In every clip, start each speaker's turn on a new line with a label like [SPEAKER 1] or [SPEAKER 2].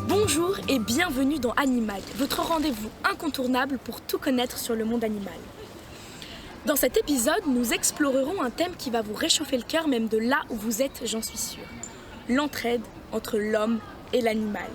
[SPEAKER 1] Bonjour et bienvenue dans Animal, votre rendez-vous incontournable pour tout connaître sur le monde animal. Dans cet épisode, nous explorerons un thème qui va vous réchauffer le cœur même de là où vous êtes, j'en suis sûre. L'entraide entre l'homme et l'animal.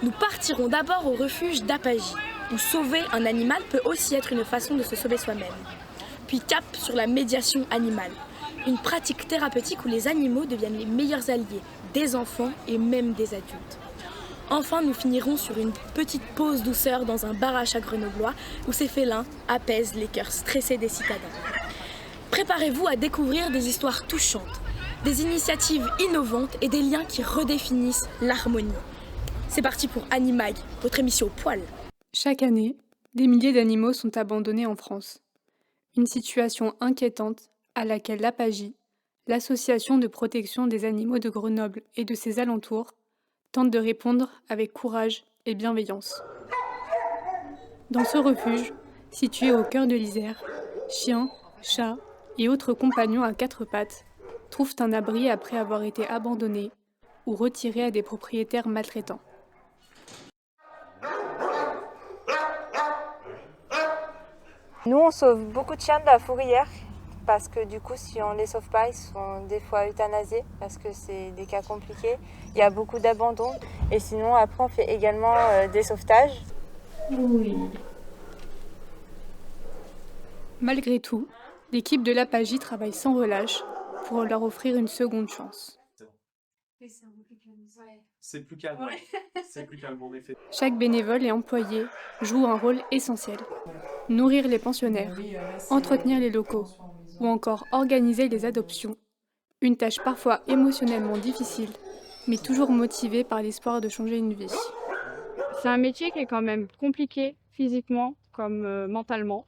[SPEAKER 1] Nous partirons d'abord au refuge d'Apagi, où sauver un animal peut aussi être une façon de se sauver soi-même. Puis cap sur la médiation animale, une pratique thérapeutique où les animaux deviennent les meilleurs alliés des enfants et même des adultes. Enfin, nous finirons sur une petite pause douceur dans un bar à chat grenoblois où ces félins apaisent les cœurs stressés des citadins. Préparez-vous à découvrir des histoires touchantes, des initiatives innovantes et des liens qui redéfinissent l'harmonie. C'est parti pour Animag, votre émission au poil.
[SPEAKER 2] Chaque année, des milliers d'animaux sont abandonnés en France. Une situation inquiétante à laquelle l'Apagi, l'association de protection des animaux de Grenoble et de ses alentours, tente de répondre avec courage et bienveillance. Dans ce refuge, situé au cœur de l'Isère, chiens, chats et autres compagnons à quatre pattes trouvent un abri après avoir été abandonnés ou retirés à des propriétaires maltraitants.
[SPEAKER 3] Nous, on sauve beaucoup de chiens de la fourrière parce que du coup, si on ne les sauve pas, ils sont des fois euthanasiés parce que c'est des cas compliqués. Il y a beaucoup d'abandon. Et sinon, après, on fait également des sauvetages.
[SPEAKER 2] Oui. Malgré tout, l'équipe de l'Apagi travaille sans relâche pour leur offrir une seconde chance.
[SPEAKER 4] C'est plus calme, c'est plus calme en effet.
[SPEAKER 2] Chaque bénévole et employé joue un rôle essentiel. Nourrir les pensionnaires, entretenir les locaux ou encore organiser les adoptions. Une tâche parfois émotionnellement difficile, mais toujours motivée par l'espoir de changer une vie.
[SPEAKER 5] C'est un métier qui est quand même compliqué physiquement comme mentalement.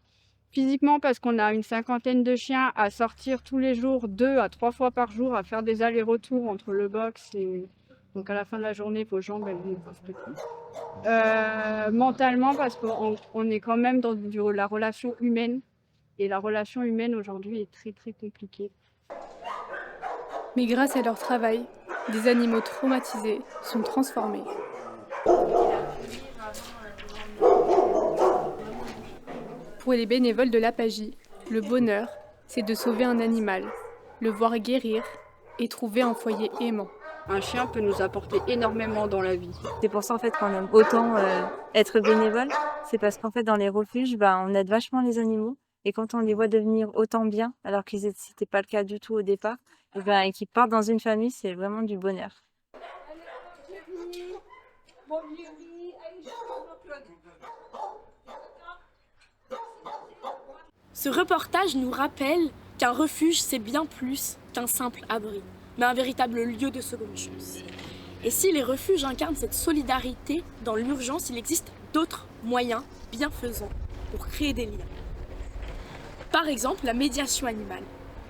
[SPEAKER 5] Physiquement parce qu'on a une cinquantaine de chiens à sortir tous les jours, 2 à 3 fois par jour, à faire des allers-retours entre le box et... Donc à la fin de la journée, vos jambes, elles ne peuvent plus. Mentalement parce qu'on est quand même dans la relation humaine. Et la relation humaine aujourd'hui est très très compliquée.
[SPEAKER 2] Mais grâce à leur travail, des animaux traumatisés sont transformés. Pour les bénévoles de l'Apagi, le bonheur, c'est de sauver un animal, le voir guérir et trouver un foyer aimant.
[SPEAKER 5] Un chien peut nous apporter énormément dans la vie.
[SPEAKER 3] C'est pour ça en fait qu'on aime autant être bénévole. C'est parce qu'en fait dans les refuges, on aide vachement les animaux. Et quand on les voit devenir autant bien, alors que c'était pas le cas du tout au départ, et qu'ils partent dans une famille, c'est vraiment du bonheur.
[SPEAKER 1] Ce reportage nous rappelle qu'un refuge, c'est bien plus qu'un simple abri, mais un véritable lieu de seconde chance. Et si les refuges incarnent cette solidarité dans l'urgence, il existe d'autres moyens bienfaisants pour créer des liens. Par exemple, la médiation animale.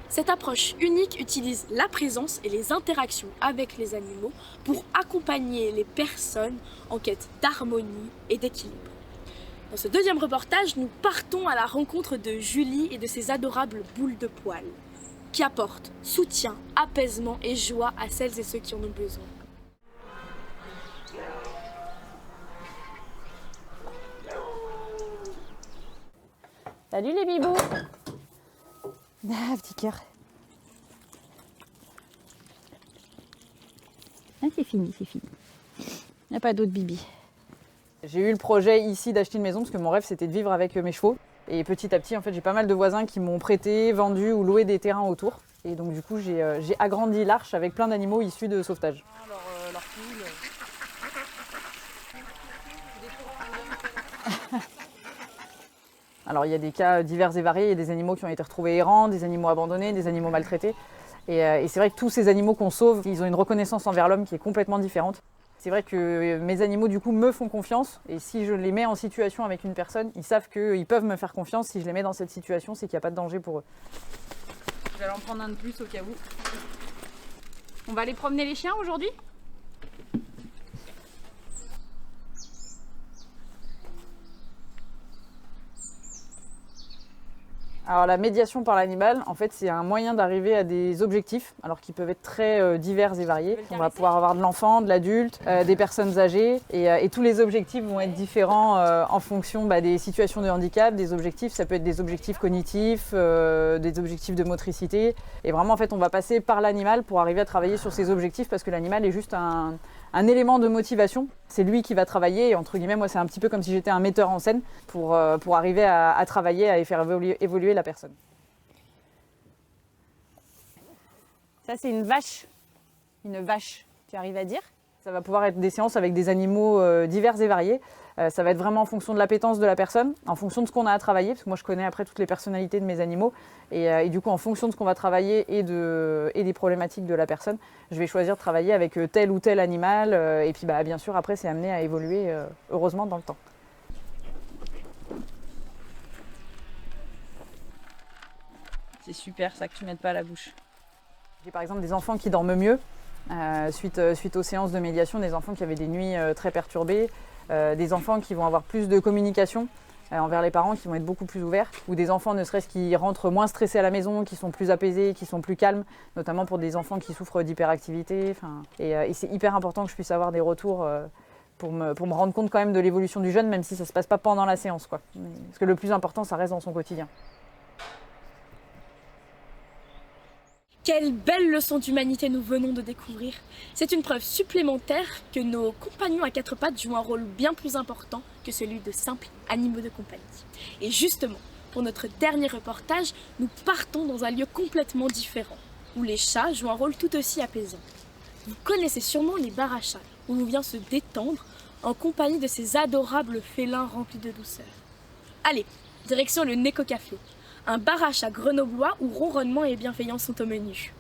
[SPEAKER 1] Cette approche unique utilise la présence et les interactions avec les animaux pour accompagner les personnes en quête d'harmonie et d'équilibre. Dans ce deuxième reportage, nous partons à la rencontre de Julie et de ses adorables boules de poils, qui apportent soutien, apaisement et joie à celles et ceux qui en ont besoin.
[SPEAKER 3] Salut les bibous. Ah, petit cœur. Ah, c'est fini, c'est fini. Il n'y a pas d'autres bibis.
[SPEAKER 6] J'ai eu le projet ici d'acheter une maison parce que mon rêve c'était de vivre avec mes chevaux. Et petit à petit, en fait, j'ai pas mal de voisins qui m'ont prêté, vendu ou loué des terrains autour. Et donc du coup, j'ai agrandi l'Arche avec plein d'animaux issus de sauvetage. Alors il y a des cas divers et variés, il y a des animaux qui ont été retrouvés errants, des animaux abandonnés, des animaux maltraités. Et c'est vrai que tous ces animaux qu'on sauve, ils ont une reconnaissance envers l'homme qui est complètement différente. C'est vrai que mes animaux du coup me font confiance et si je les mets en situation avec une personne, ils savent qu'ils peuvent me faire confiance. Si je les mets dans cette situation, c'est qu'il n'y a pas de danger pour eux. Je vais en prendre un de plus au cas où. On va aller promener les chiens aujourd'hui ? Alors la médiation par l'animal, en fait, c'est un moyen d'arriver à des objectifs, alors qui peuvent être très divers et variés. On va pouvoir avoir de l'enfant, de l'adulte, des personnes âgées, et tous les objectifs vont être différents en fonction des situations de handicap. Des objectifs, ça peut être des objectifs cognitifs, des objectifs de motricité. Et vraiment, en fait, on va passer par l'animal pour arriver à travailler sur ces objectifs, parce que l'animal est juste un élément de motivation. C'est lui qui va travailler et entre guillemets, moi c'est un petit peu comme si j'étais un metteur en scène pour arriver à travailler, à faire évoluer la personne. Ça c'est une vache. Une vache, tu arrives à dire ? Ça va pouvoir être des séances avec des animaux divers et variés. Ça va être vraiment en fonction de l'appétence de la personne, en fonction de ce qu'on a à travailler, parce que moi je connais après toutes les personnalités de mes animaux, et du coup en fonction de ce qu'on va travailler et des problématiques de la personne, je vais choisir de travailler avec tel ou tel animal, et puis bien sûr après c'est amené à évoluer heureusement dans le temps. C'est super ça que tu mettes pas à la bouche. J'ai par exemple des enfants qui dorment mieux, suite aux séances de médiation, des enfants qui avaient des nuits très perturbées, des enfants qui vont avoir plus de communication envers les parents, qui vont être beaucoup plus ouverts, ou des enfants ne serait-ce qui rentrent moins stressés à la maison, qui sont plus apaisés, qui sont plus calmes, notamment pour des enfants qui souffrent d'hyperactivité. Et c'est hyper important que je puisse avoir des retours pour me rendre compte quand même de l'évolution du jeune, même si ça ne se passe pas pendant la séance, quoi. Parce que le plus important, ça reste dans son quotidien.
[SPEAKER 1] Quelle belle leçon d'humanité nous venons de découvrir. C'est une preuve supplémentaire que nos compagnons à quatre pattes jouent un rôle bien plus important que celui de simples animaux de compagnie. Et justement, pour notre dernier reportage, nous partons dans un lieu complètement différent, où les chats jouent un rôle tout aussi apaisant. Vous connaissez sûrement les bars à chats, où l'on vient se détendre en compagnie de ces adorables félins remplis de douceur. Allez, direction le Neko Café. Un bar à chat grenoblois où ronronnement et bienveillance sont au menu.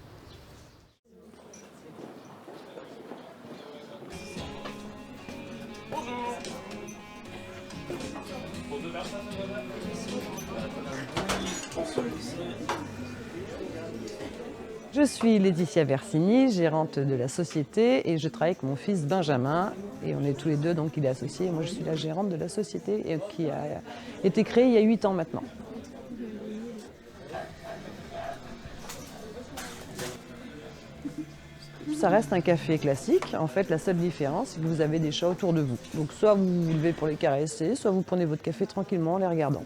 [SPEAKER 7] Je suis Laetitia Versini, gérante de la société et je travaille avec mon fils Benjamin et on est tous les deux, donc il est associé et moi je suis la gérante de la société qui a été créée il y a 8 ans maintenant. Ça reste un café classique. En fait, la seule différence, c'est que vous avez des chats autour de vous. Donc soit vous vous levez pour les caresser, soit vous prenez votre café tranquillement en les regardant.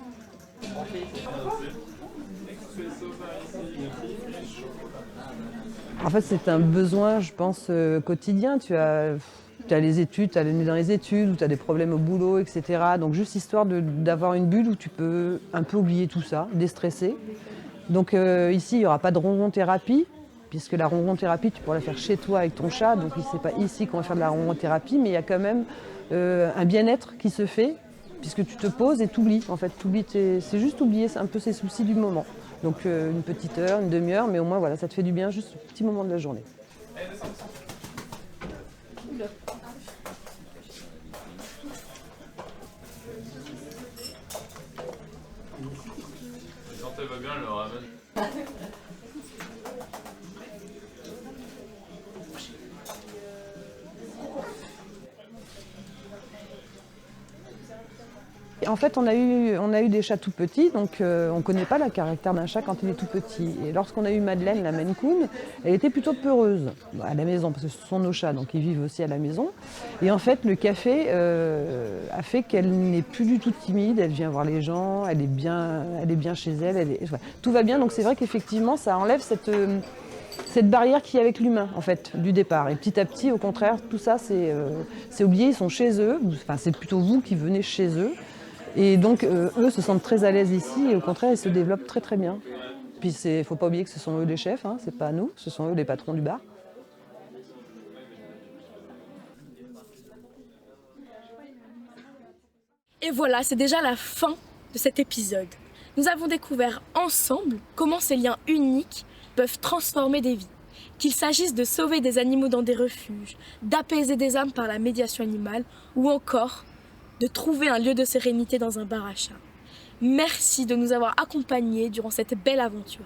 [SPEAKER 7] En fait, c'est un besoin, je pense, quotidien. Tu as les études, tu as le nez dans les études, ou tu as des problèmes au boulot, etc. Donc juste histoire d'avoir une bulle où tu peux un peu oublier tout ça, déstresser. Donc ici, il n'y aura pas de ronron-thérapie. Puisque la ronron-thérapie, tu pourras la faire chez toi avec ton chat, donc c'est pas ici qu'on va faire de la ronron-thérapie, mais il y a quand même un bien-être qui se fait, puisque tu te poses et t'oublies. En fait, c'est juste oublier un peu ses soucis du moment. Donc une petite heure, une demi-heure, mais au moins voilà, ça te fait du bien juste un petit moment de la journée.
[SPEAKER 8] Quand elle va bien, elle le ramène.
[SPEAKER 7] En fait, on a eu des chats tout petits, donc on ne connaît pas le caractère d'un chat quand il est tout petit. Et lorsqu'on a eu Madeleine, la Maine Coon, elle était plutôt peureuse à la maison, parce que ce sont nos chats, donc ils vivent aussi à la maison. Et en fait, le café a fait qu'elle n'est plus du tout timide, elle vient voir les gens, elle est bien chez elle, tout va bien. Donc c'est vrai qu'effectivement, ça enlève cette barrière qu'il y a avec l'humain, en fait, du départ. Et petit à petit, au contraire, tout ça, c'est oublié, ils sont chez eux, enfin, c'est plutôt vous qui venez chez eux. Et donc, eux se sentent très à l'aise ici et au contraire, ils se développent très très bien. Puis, il ne faut pas oublier que ce sont eux les chefs, hein, c'est pas nous, ce sont eux les patrons du bar.
[SPEAKER 1] Et voilà, c'est déjà la fin de cet épisode. Nous avons découvert ensemble comment ces liens uniques peuvent transformer des vies. Qu'il s'agisse de sauver des animaux dans des refuges, d'apaiser des âmes par la médiation animale ou encore de trouver un lieu de sérénité dans un bar à chat. Merci de nous avoir accompagnés durant cette belle aventure.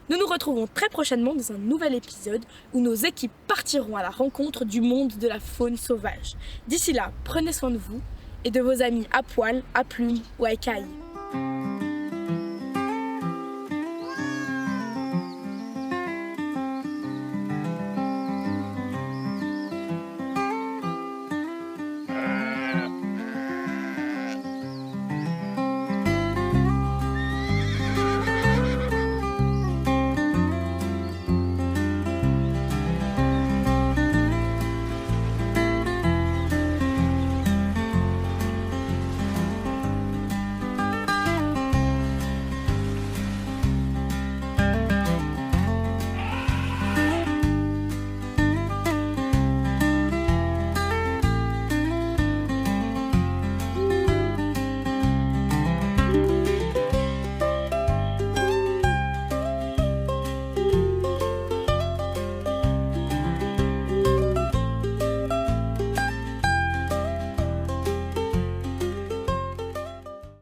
[SPEAKER 1] Nous nous retrouvons très prochainement dans un nouvel épisode où nos équipes partiront à la rencontre du monde de la faune sauvage. D'ici là, prenez soin de vous et de vos amis à poil, à plumes ou à écailles.